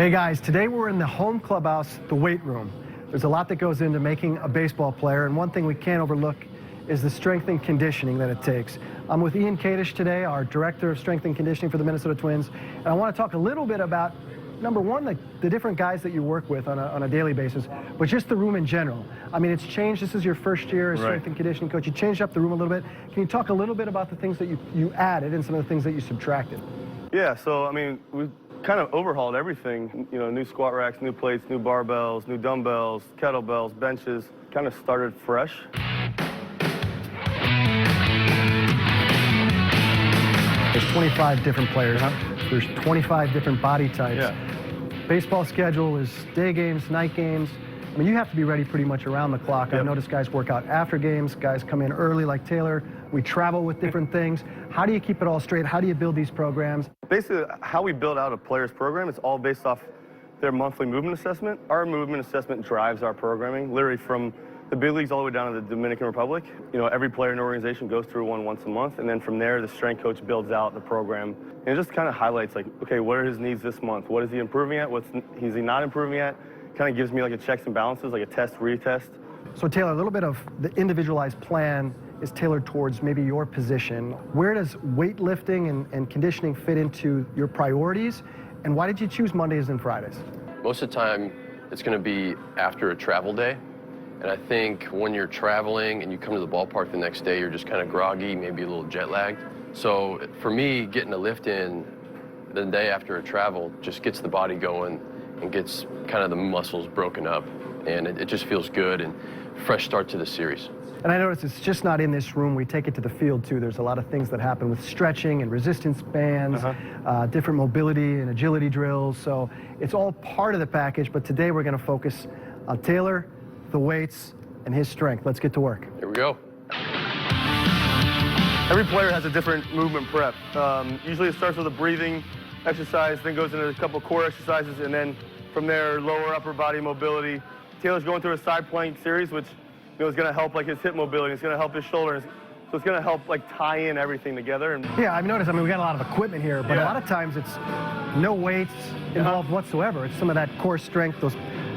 Hey guys, today we're in the home clubhouse, the weight room. There's a lot that goes into making a baseball player, and one thing we can't overlook is the strength and conditioning that it takes. I'm with Ian Kadish today, our Director of Strength and Conditioning for the Minnesota Twins, and I want to talk a little bit about, number one, the different guys that you work with on a daily basis, but just the room in general. I mean, it's changed. This is your first year as strength and conditioning coach. You changed up the room a little bit. Can you talk a little bit about the things that you added and some of the things that you subtracted? Yeah, so, I mean, we kind of overhauled everything. You know, new squat racks, new plates, new barbells, new dumbbells, kettlebells, benches. Kind of started fresh. There's 25 different players. There's 25 different body types. Yeah. Baseball schedule is day games, night games. I mean, you have to be ready pretty much around the clock. Yep. I've noticed guys work out after games, guys come in early like Taylor. We travel with different things. How do you keep it all straight? How do you build these programs? Basically, how we build out a player's program is all based off their monthly movement assessment. Our movement assessment drives our programming, literally from the big leagues all the way down to the Dominican Republic. You know, every player in the organization goes through one once a month, and then from there, the strength coach builds out the program. And it just kind of highlights, like, okay, what are his needs this month? What is he improving at? Is he not improving at? Kind of gives me like a checks and balances, like a test, retest. So Taylor, a little bit of the individualized plan is tailored towards maybe your position. Where does weightlifting and conditioning fit into your priorities? And why did you choose Mondays and Fridays? Most of the time, it's going to be after a travel day. And I think when you're traveling and you come to the ballpark the next day, you're just kind of groggy, maybe a little jet lagged. So for me, getting a lift in the day after a travel just gets the body going and gets kind of the muscles broken up. And it just feels good and fresh start to the series. And I noticed it's just not in this room. We take it to the field, too. There's a lot of things that happen with stretching and resistance bands, different mobility and agility drills. So it's all part of the package. But today we're going to focus on Taylor, the weights, and his strength. Let's get to work. Here we go. Every player has a different movement prep. Usually it starts with a breathing exercise, then goes into a couple core exercises, and then from there, lower upper body mobility. Taylor's going through a side plank series, which is going to help like his hip mobility. It's going to help his shoulders. So it's going to help like tie in everything together. And yeah, I've noticed. I mean, we got a lot of equipment here, but a lot of times it's no weights involved whatsoever. It's some of that core strength, those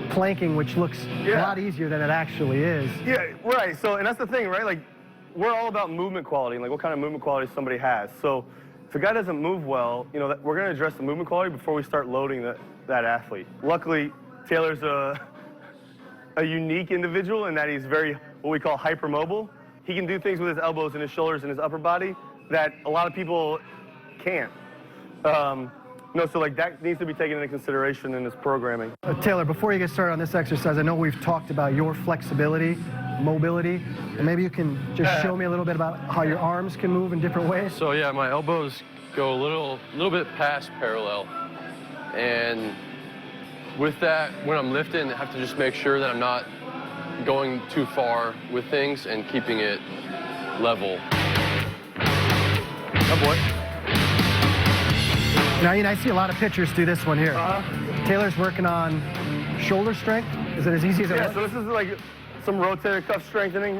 planking, which looks a lot easier than it actually is. Yeah, right. So, and that's the thing, right? Like, we're all about movement quality and like what kind of movement quality somebody has. So if a guy doesn't move well, you know, we're going to address the movement quality before we start loading that athlete. Luckily, Taylor's a unique individual in that he's very, what we call hypermobile. He can do things with his elbows and his shoulders and his upper body that a lot of people can't. So like that needs to be taken into consideration in this programming. Taylor, before you get started on this exercise, I know we've talked about your flexibility, mobility, and maybe you can just show me a little bit about how your arms can move in different ways. So yeah, my elbows go a little bit past parallel, and with that, when I'm lifting, I have to just make sure that I'm not going too far with things and keeping it level. Oh boy. Now, Ian, I see a lot of pitchers do this one here. Taylor's working on shoulder strength. Is it as easy as it looks? Yeah, so this is like some rotator cuff strengthening.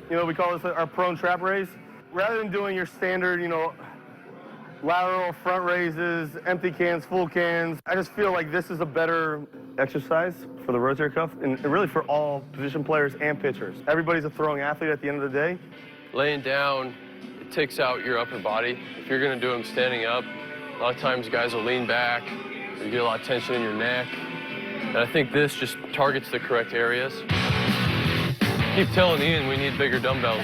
We call this our prone trap raise. Rather than doing your standard, lateral front raises, empty cans, full cans, I just feel like this is a better exercise for the rotator cuff and really for all position players and pitchers. Everybody's a throwing athlete at the end of the day. Laying down, it takes out your upper body. If you're going to do them standing up, a lot of times guys will lean back, you get a lot of tension in your neck. And I think this just targets the correct areas. Keep telling Ian we need bigger dumbbells.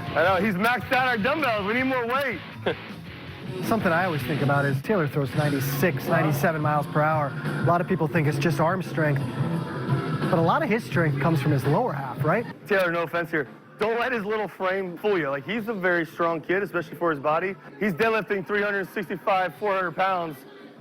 I know, he's maxed out our dumbbells. We need more weight. Something I always think about is Taylor throws 96, 97 miles per hour. A lot of people think it's just arm strength, but a lot of his strength comes from his lower half, right? Taylor, no offense here. Don't let his little frame fool you. Like, he's a very strong kid, especially for his body. He's deadlifting 365, 400 pounds,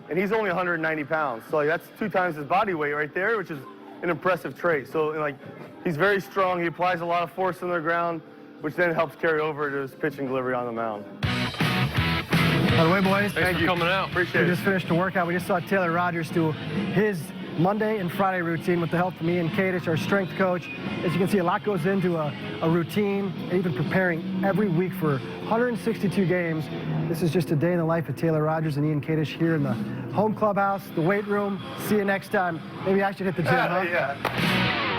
and he's only 190 pounds. So like, that's 2 times his body weight right there, which is an impressive trait. So like, he's very strong. He applies a lot of force on the ground, which then helps carry over to his pitching delivery on the mound. By the way, boys, Thanks for coming out. Appreciate it. We just finished a workout. We just saw Taylor Rogers do his Monday and Friday routine with the help from Ian Kadish, our strength coach. As you can see, a lot goes into a routine, even preparing every week for 162 games. This is just a day in the life of Taylor Rogers and Ian Kadish here in the home clubhouse, the weight room. See you next time. Maybe I should hit the gym, huh? Yeah.